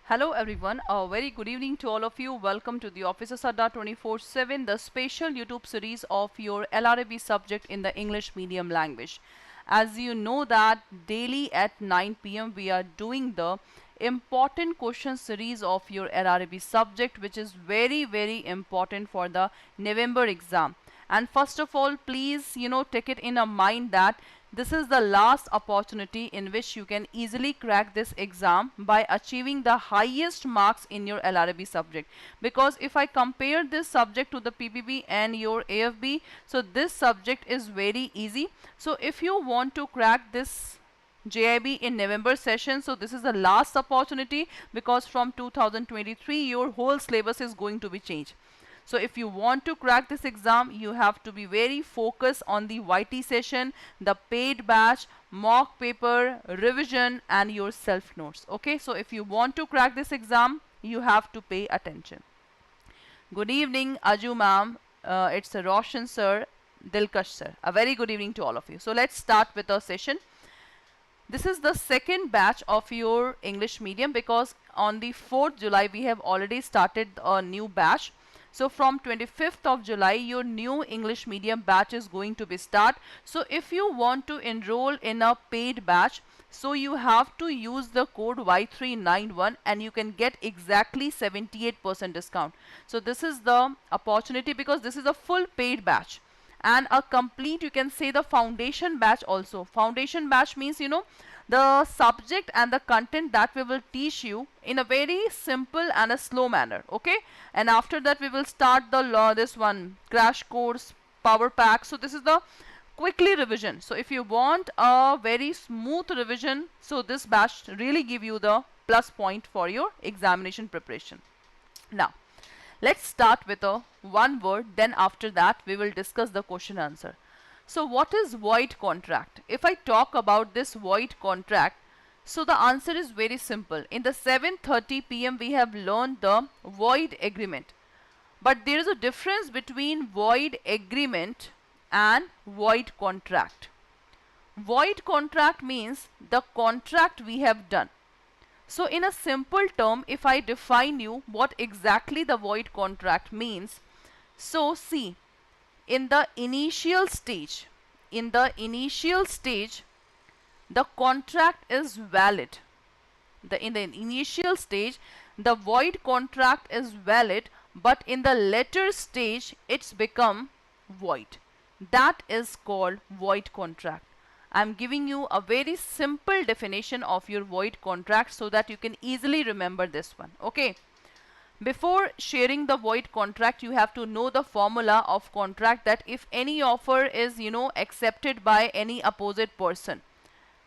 Hello everyone, a very good evening to all of you. Welcome to the Officers Adda 24/7, the special YouTube series of your LRB subject in the English medium language. As you know that daily at 9 p.m. we are doing the important question series of your LRB subject, which is very important for the November exam. And first of all, please take it in a mind that this is the last opportunity in which you can easily crack this exam by achieving the highest marks in your LRB subject. Because if I compare this subject to the PPB and your AFB, so this subject is very easy. So if you want to crack this JAIIB in November session, so this is the last opportunity, because from 2023 your whole syllabus is going to be changed. So if you want to crack this exam, you have to be very focused on the YT session, the paid batch, mock paper, revision and your self notes. Okay, so if you want to crack this exam, you have to pay attention. Good evening, Aju ma'am. It's Roshan sir, Dilkash sir. A very good evening to all of you. So let's start with our session. This is the second batch of your English medium, because on the 4th July we have already started a new batch. So from 25th of July your new English medium batch is going to be start. So if you want to enroll in a paid batch, so you have to use the code Y391 and you can get exactly 78% discount. So this is the opportunity, because this is a full paid batch and a complete, you can say, the foundation batch also. Foundation batch means the subject and the content that we will teach you in a very simple and a slow manner. Okay, and after that we will start the this one crash course, power pack. So this is the quickly revision. So if you want a very smooth revision, so this batch really give you the plus point for your examination preparation. Now let's start with a one word, then after that we will discuss the question answer. So what is void contract? If I talk about this void contract, so the answer is very simple. In the 7:30 p.m. we have learned the void agreement. But there is a difference between void agreement and void contract. Void contract means the contract we have done. So in a simple term, if I define you what exactly the void contract means, so see, in the initial stage, the contract is valid. In the initial stage, the void contract is valid, but in the later stage, it's become void. That is called void contract. I'm giving you a very simple definition of your void contract so that you can easily remember this one. Okay. Before sharing the void contract, you have to know the formula of contract, that if any offer is accepted by any opposite person,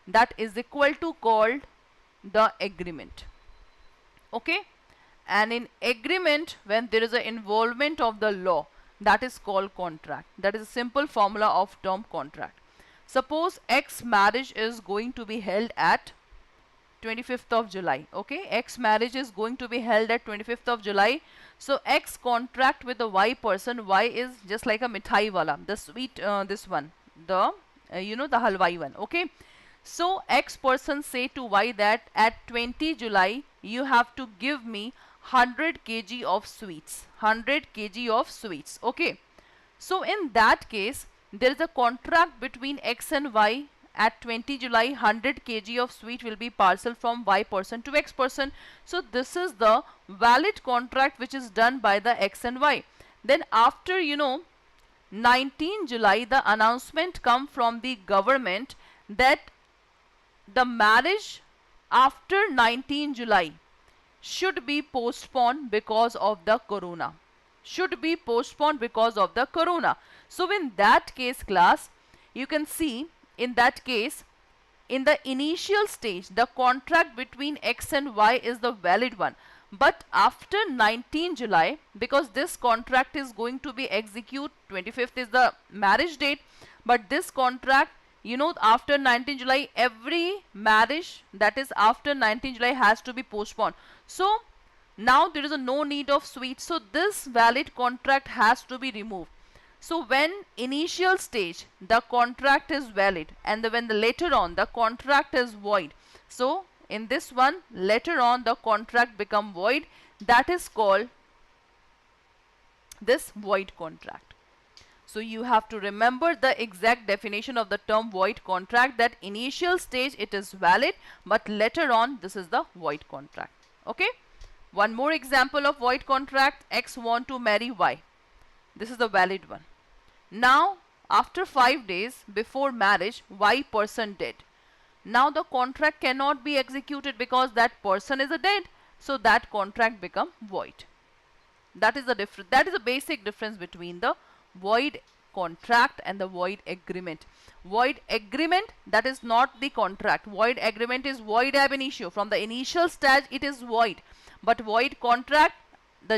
that is equal to called the agreement. Okay. And in agreement, when there is an involvement of the law, that is called contract. That is a simple formula of term contract. Suppose X marriage is going to be held at 25th of July. Okay, X marriage is going to be held at 25th of July. So X contract with the Y person. Y is just like a mithai wala, the sweet, this one, the the halwai one. Okay, so X person say to Y that at 20 July you have to give me 100 kg of sweets. 100 kg of sweets. Okay, so in that case, there is a contract between X and Y. At 20 July, 100 kg of sweet will be parcel from Y person to X person. So this is the valid contract which is done by the X and Y. Then after 19 July, the announcement come from the government that the marriage after 19 July should be postponed because of the corona. Should be postponed because of the corona. So in that case, class, you can see, in that case, in the initial stage, the contract between X and Y is the valid one. But after 19 July, because this contract is going to be executed, 25th is the marriage date, but this contract, after 19 July, every marriage that is after 19 July has to be postponed. So now there is no need of sweets. So this valid contract has to be removed. So when initial stage the contract is valid, and when the later on the contract is void, so In this one, later on the contract become void. That is called this void contract. So you have to remember the exact definition of the term void contract, that initial stage it is valid, but later on this is the void contract. Okay. One more example of void contract. X want to marry Y. This is the valid one. Now after 5 days before marriage, Y person dead. Now the contract cannot be executed because that person is a dead. So that contract become void. That is the difference. That is the basic difference between the void contract and the void agreement. Void agreement, that is not the contract. Void agreement is void ab initio. From the initial stage it is void. But void contract,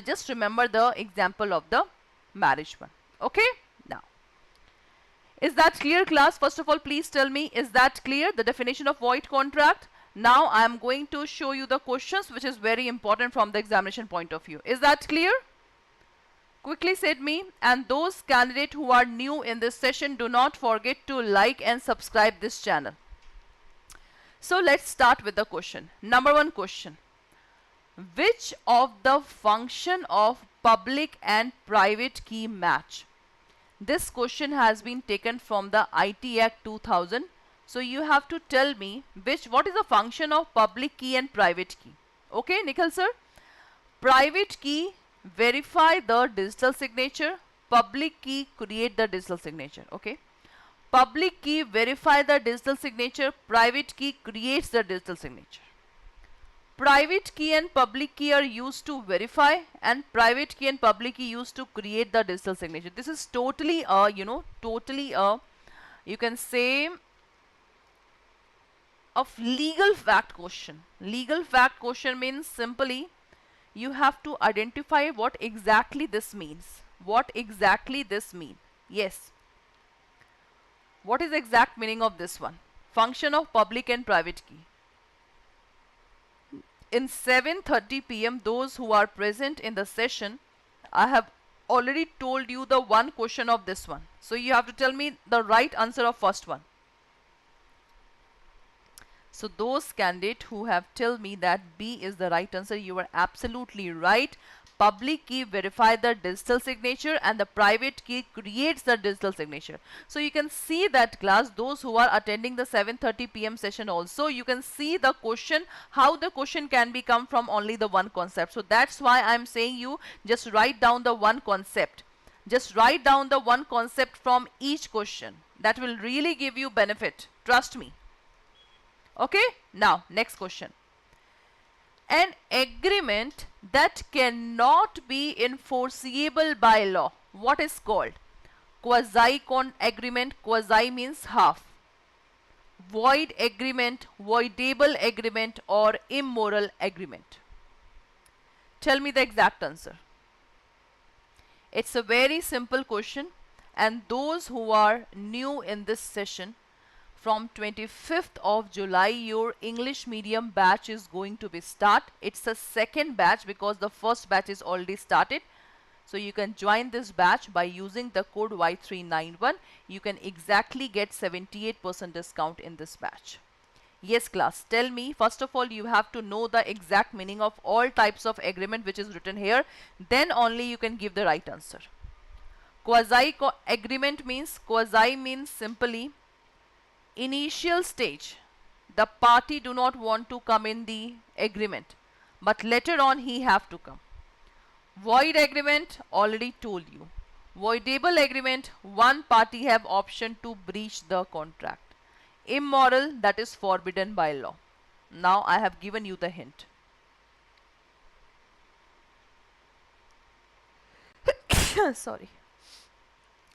just remember the example of the marriage one. Okay. Now, is that clear, class? First of all, please tell me, is that clear, the definition of void contract? Now I am going to show you the questions, which is very important from the examination point of view. Is that clear? Quickly said me. And those candidates who are new in this session, do not forget to like and subscribe this channel. So let's start with the question. Number 1 question. Which of the function of public and private key match? This question has been taken from the IT Act 2000. So you have to tell me what is the function of public key and private key. Okay, Nikhil sir? Private key verify the digital signature. Public key create the digital signature. Okay. Public key verify the digital signature. Private key creates the digital signature. Private key and public key are used to verify, and private key and public key used to create the digital signature. This is totally a, you can say, of legal fact question. Legal fact question means simply you have to identify what exactly this means. What exactly this means. Yes. What is the exact meaning of this one? Function of public and private key. In 7:30 p.m. those who are present in the session, I have already told you the one question of this one. So you have to tell me the right answer of first one. So those candidates who have told me that B is the right answer, you are absolutely right. Public key verify the digital signature and the private key creates the digital signature. So you can see that, class, those who are attending the 7:30 p.m. session also, you can see the question, how the question can be come from only the one concept. So that's why I'm saying you just write down the one concept. Just write down the one concept from each question. That will really give you benefit. Trust me. Okay. Now, next question. An agreement that cannot be enforceable by law, what is called? Quasi-con agreement. Quasi means half. Void agreement, voidable agreement, or immoral agreement. Tell me the exact answer. It's a very simple question, and those who are new in this session, from 25th of July, your English medium batch is going to be start. It's a second batch because the first batch is already started. So you can join this batch by using the code Y391. You can exactly get 78% discount in this batch. Yes, class, tell me, first of all, you have to know the exact meaning of all types of agreement which is written here. Then only you can give the right answer. Quasi-agreement means, quasi means simply initial stage, the party do not want to come in the agreement, but later on he have to come. Void agreement, already told you. Voidable agreement, one party have option to breach the contract. Immoral, that is forbidden by law. Now I have given you the hint. Sorry.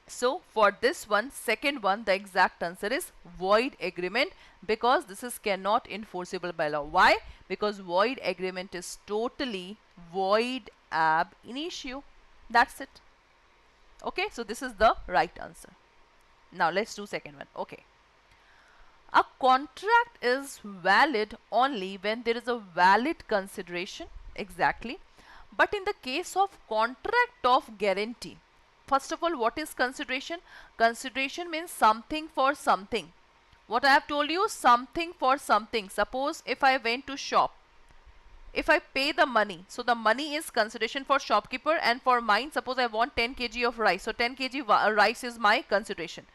So for this one, second one, the exact answer is void agreement, because this is cannot enforceable by law. Why? Because void agreement is totally void ab initio. That's it. Okay, so this is the right answer. Now let's do second one. Okay. A contract is valid only when there is a valid consideration. Exactly. But in the case of contract of guarantee, first of all, what is consideration? Consideration means something for something. What I have told you, something for something. Suppose if I went to shop, if I pay the money, so the money is consideration for shopkeeper, and for mine, suppose I want 10 kg of rice, so 10 kg rice is my consideration.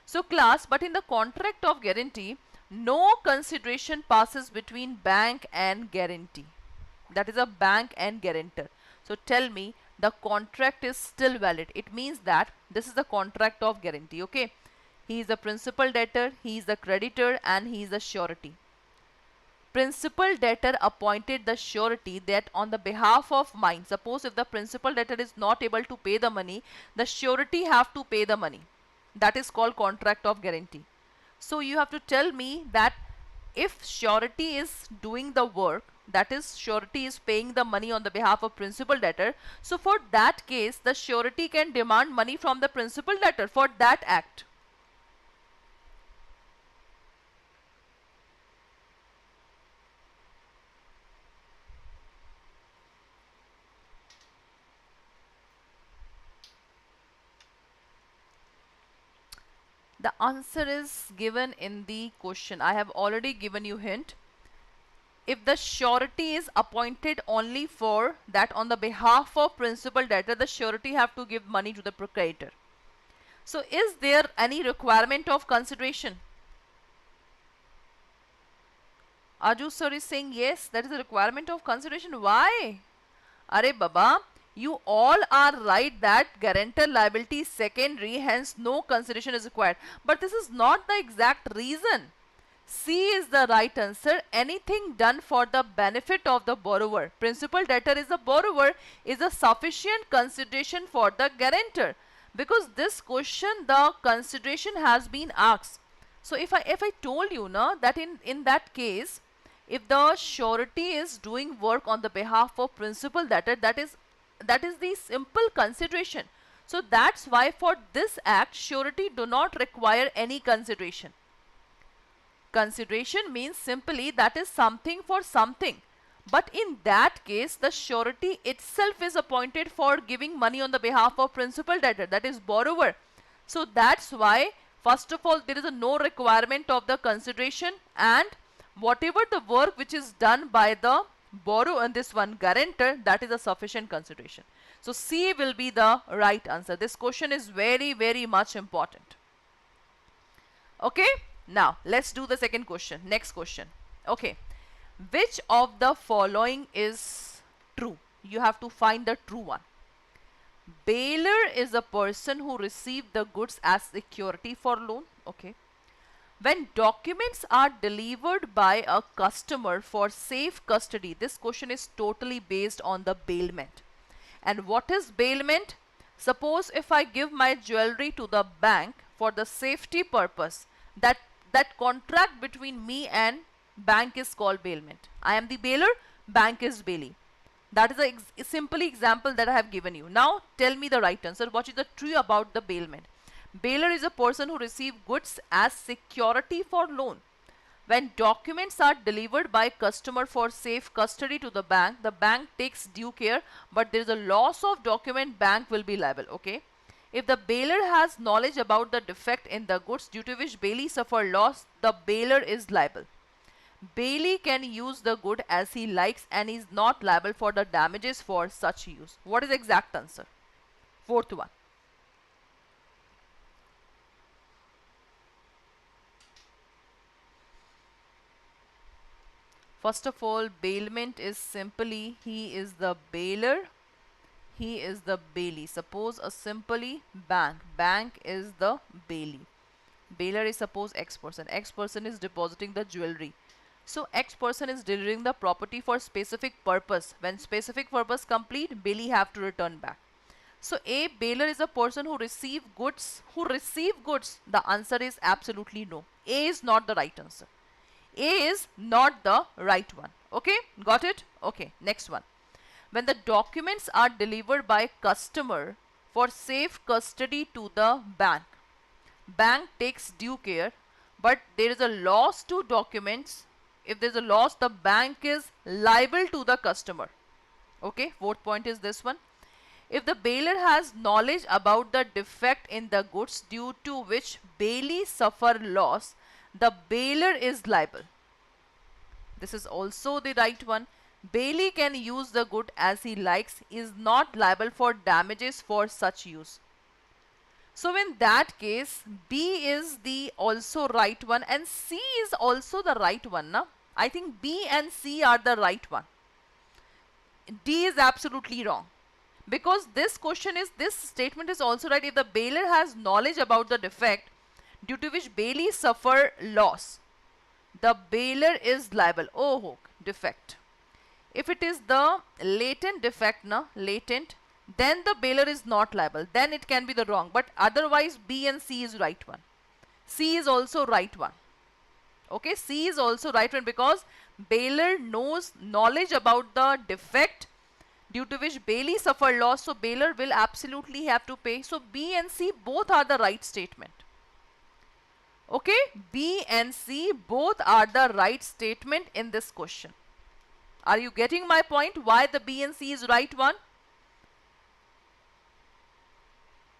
So class, but in the contract of guarantee, no consideration passes between bank and guarantee. That is a bank and guarantor. So tell me, the contract is still valid. It means that this is the contract of guarantee, okay? He is the principal debtor, he is the creditor, and he is the surety. Principal debtor appointed the surety that on the behalf of mine, suppose if the principal debtor is not able to pay the money, the surety have to pay the money. That is called contract of guarantee. So you have to tell me that if surety is doing the work, that is surety is paying the money on the behalf of principal debtor, so for that case the surety can demand money from the principal debtor for that act. The answer is given in the question. I have already given you hint. If the surety is appointed only for that on the behalf of principal debtor, the surety have to give money to the creditor. So is there any requirement of consideration? Aju sir is saying yes, that is a requirement of consideration. Why? Are Baba, you all are right that guarantor liability is secondary, hence no consideration is required. But this is not the exact reason. C is the right answer. Anything done for the benefit of the borrower, principal debtor is the borrower, is a sufficient consideration for the guarantor. Because this question, the consideration has been asked. So if I told you na, that in that case, if the surety is doing work on the behalf of principal debtor, that is the simple consideration. So that's why for this act, surety do not require any consideration. Consideration means simply that is something for something. But in that case, the surety itself is appointed for giving money on the behalf of principal debtor, that is borrower. So that's why, first of all, there is no requirement of the consideration, and whatever the work which is done by the borrower and this one guarantor, that is a sufficient consideration. So C will be the right answer. This question is very, very much important. Okay, now let's do the second question. Next question. Okay, which of the following is true? You have to find the true one. Bailer is a person who received the goods as security for loan. Okay. When documents are delivered by a customer for safe custody, this question is totally based on the bailment. And what is bailment? Suppose if I give my jewelry to the bank for the safety purpose, that contract between me and bank is called bailment. I am the bailer, bank is bailee. That is a simple example that I have given you. Now tell me the right answer. What is the true about the bailment? Bailer is a person who receives goods as security for loan. When documents are delivered by customer for safe custody to the bank takes due care, but there is a loss of document, bank will be liable. Okay. If the bailer has knowledge about the defect in the goods due to which bailee suffer loss, the bailer is liable. Bailee can use the good as he likes and is not liable for the damages for such use. What is the exact answer? Fourth one. First of all, bailment is simply he is the bailer, he is the bailee. Suppose a simply bank is the bailee. Bailer is suppose X person is depositing the jewelry. So X person is delivering the property for specific purpose. When specific purpose complete, bailee have to return back. So A, bailer is a person who receive goods. The answer is absolutely no. A is not the right answer. A is not the right one. Okay, got it? Okay, next one. When the documents are delivered by customer for safe custody to the bank takes due care, but there is a loss to documents. If there is a loss, the bank is liable to the customer. Okay, fourth point is this one. If the bailer has knowledge about the defect in the goods due to which bailee suffer loss, the bailer is liable. This is also the right one. Bailee can use the good as he likes, is not liable for damages for such use. So in that case, B is the also right one and C is also the right one. Na? I think B and C are the right one. D is absolutely wrong. Because this statement is also right if the bailer has knowledge about the defect due to which bailee suffer loss. The bailer is liable. Oh, defect. If it is the latent defect, then the bailer is not liable. Then it can be the wrong. But otherwise, B and C is right one. C is also right one. Okay, C is also right one because bailer knows knowledge about the defect due to which bailee suffer loss. So bailer will absolutely have to pay. So B and C both are the right statement. Okay, B and C both are the right statement in this question. Are you getting my point? Why the B and C is right one?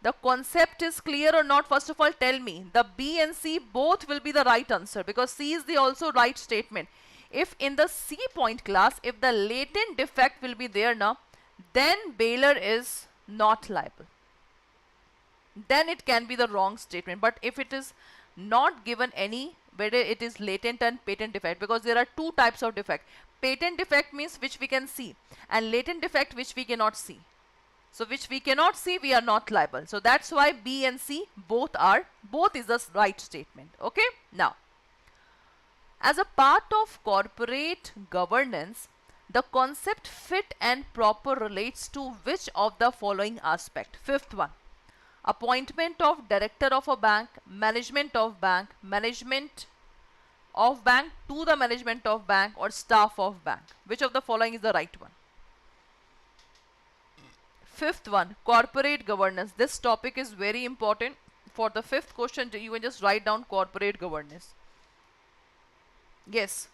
The concept is clear or not? First of all, tell me. The B and C both will be the right answer because C is the also right statement. If in the C point class, if the latent defect will be there now, then bailer is not liable. Then it can be the wrong statement. But if it is not given any, whether it is latent and patent defect, because there are two types of defect. Patent defect means which we can see, and latent defect which we cannot see. So which we cannot see, we are not liable. So that's why B and C both is the right statement. Okay. Now, as a part of corporate governance, the concept fit and proper relates to which of the following aspect? Fifth one. Appointment of director of a bank, management of bank to the management of bank or staff of bank. Which of the following is the right one? Fifth one, corporate governance. This topic is very important. For the fifth question, you can just write down corporate governance. Yes.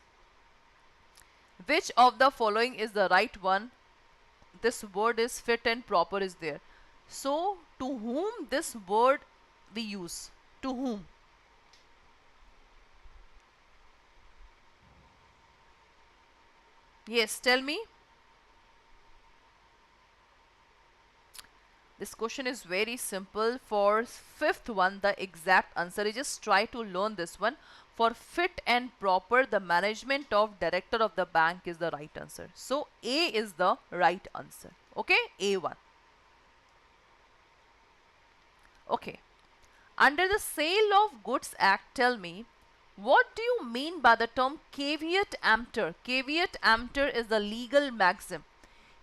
Which of the following is the right one? This word is fit and proper is there. So, to whom this word we use? To whom? Yes, tell me. This question is very simple. For fifth one, the exact answer is, just try to learn this one. For fit and proper, the management of director of the bank is the right answer. So A is the right answer. Okay, A1. Okay. Under the Sale of Goods Act, tell me, what do you mean by the term caveat emptor? Caveat emptor is the legal maxim.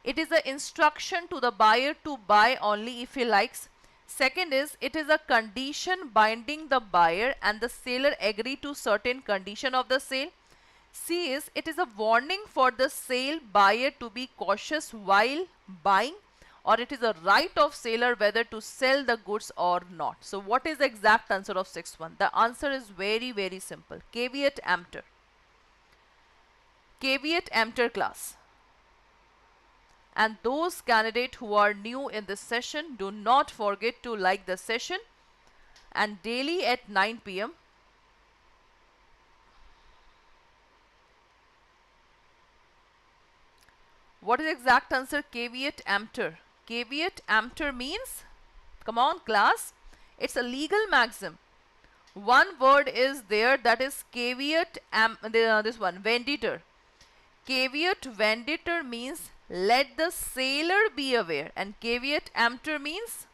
It is an instruction to the buyer to buy only if he likes. Second is, it is a condition binding the buyer and the seller agree to certain condition of the sale. C is, it is a warning for the sale buyer to be cautious while buying, or it is a right of seller whether to sell the goods or not. So what is the exact answer of sixth one? The answer is very, very simple. Caveat emptor. Caveat emptor class. And those candidates who are new in this session, do not forget to like the session, and daily at 9 p.m. What is the exact answer? Caveat emptor. Caveat emptor means, come on class, it's a legal maxim. One word is there, that is caveat, this one, venditor. Caveat venditor means let the seller be aware, and caveat emptor means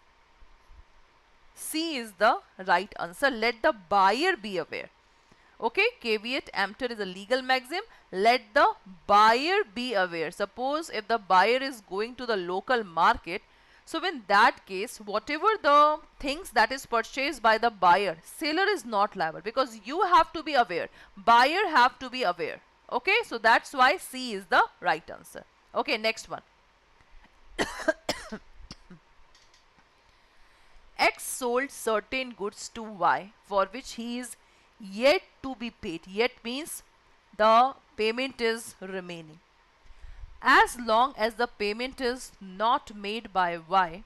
C is the right answer. Let the buyer be aware. Okay, caveat emptor is a legal maxim. Let the buyer be aware. Suppose if the buyer is going to the local market, so in that case, whatever the things that is purchased by the buyer, seller is not liable because you have to be aware. Buyer have to be aware. Okay, so that's why C is the right answer. Okay, next one. X sold certain goods to Y for which he is yet to be paid. Yet means the payment is remaining. As long as the payment is not made by Y,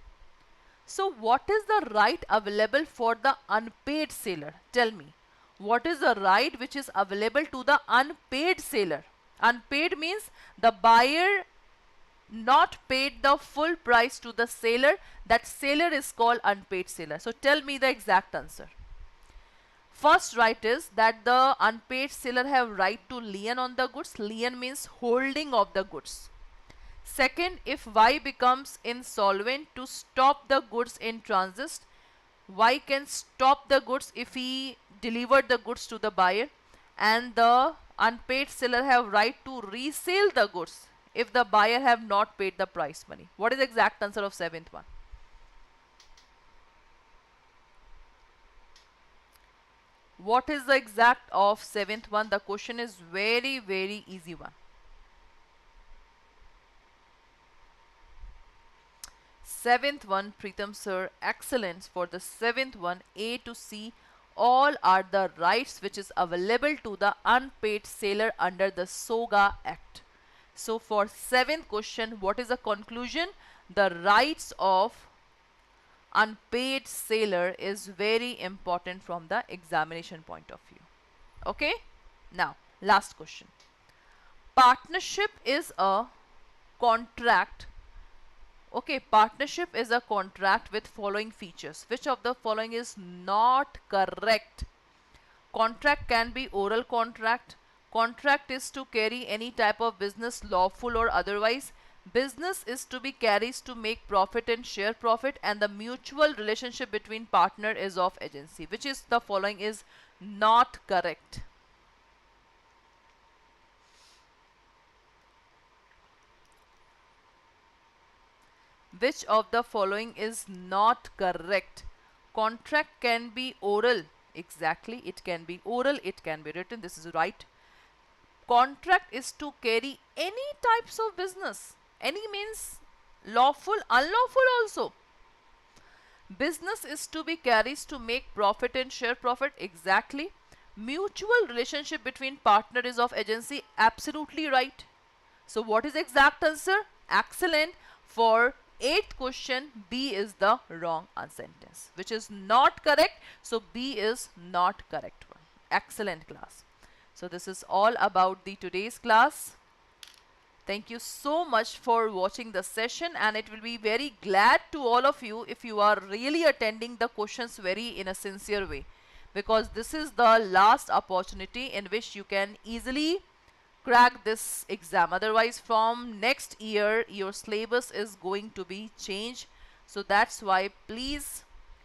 so what is the right available for the unpaid seller? Tell me. What is the right which is available to the unpaid seller? Unpaid means the buyer not paid the full price to the seller. That seller is called unpaid seller. So tell me the exact answer. First right is that the unpaid seller have right to lien on the goods. Lien means holding of the goods. Second, if Y becomes insolvent, to stop the goods in transit, Y can stop the goods if he delivered the goods to the buyer, and the unpaid seller have right to resell the goods if the buyer have not paid the price money. What is the exact answer of seventh one? What is the exact of seventh one? The question is very, very easy one. Seventh one, Preetham sir, excellence for the seventh one. A to C, all are the rights which is available to the unpaid seller under the SOGA Act. So for seventh question, what is the conclusion? The rights of unpaid seller is very important from the examination point of view. Okay, now last question. Partnership is a contract. Okay, partnership is a contract with following features. Which of the following is not correct? Contract can be oral contract. Contract is to carry any type of business, lawful or otherwise. Business is to be carried to make profit and share profit, and the mutual relationship between partner is of agency. Which is the following is not correct? Which of the following is not correct? Contract can be oral. Exactly, it can be oral, it can be written. This is right. Contract is to carry any types of business. Any means lawful, unlawful also. Business is to be carried to make profit and share profit. Exactly. Mutual relationship between partner is of agency. Absolutely right. So what is the exact answer? Excellent. For eighth question, B is the wrong sentence, which is not correct. So B is not correct one. Excellent class. So this is all about the today's class. Thank you so much for watching the session, and it will be very glad to all of you if you are really attending the questions very in a sincere way, because this is the last opportunity in which you can easily crack this exam. Otherwise from next year your syllabus is going to be changed. So that's why please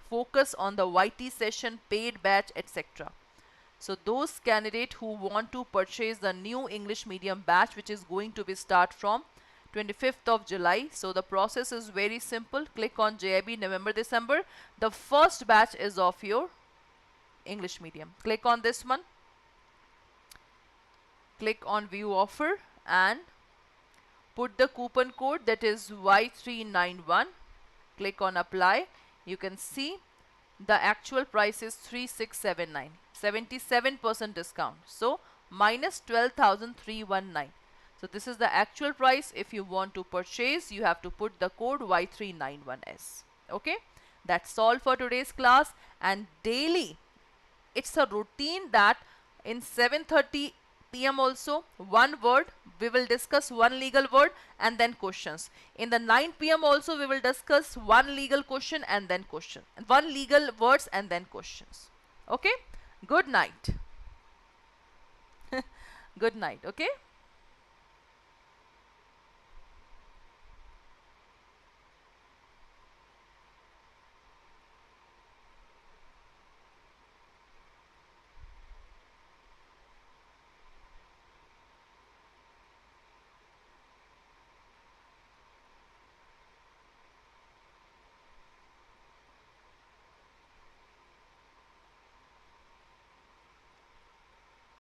focus on the YT session, paid batch, etc. So those candidates who want to purchase the new English medium batch, which is going to be start from 25th of July. So the process is very simple. Click on JAIIB November December. The first batch is of your English medium. Click on this one. Click on view offer and put the coupon code, that is Y391. Click on apply. You can see the actual price is 3679, 77% discount. So minus 12,319. So this is the actual price. If you want to purchase, you have to put the code Y391S. Okay, that's all for today's class. And daily, it's a routine that in 7:30 p.m. also one word, we will discuss one legal word and then questions. In the 9 p.m. also we will discuss one legal question and then question, one legal words and then questions. Okay, good night. Good night. Okay.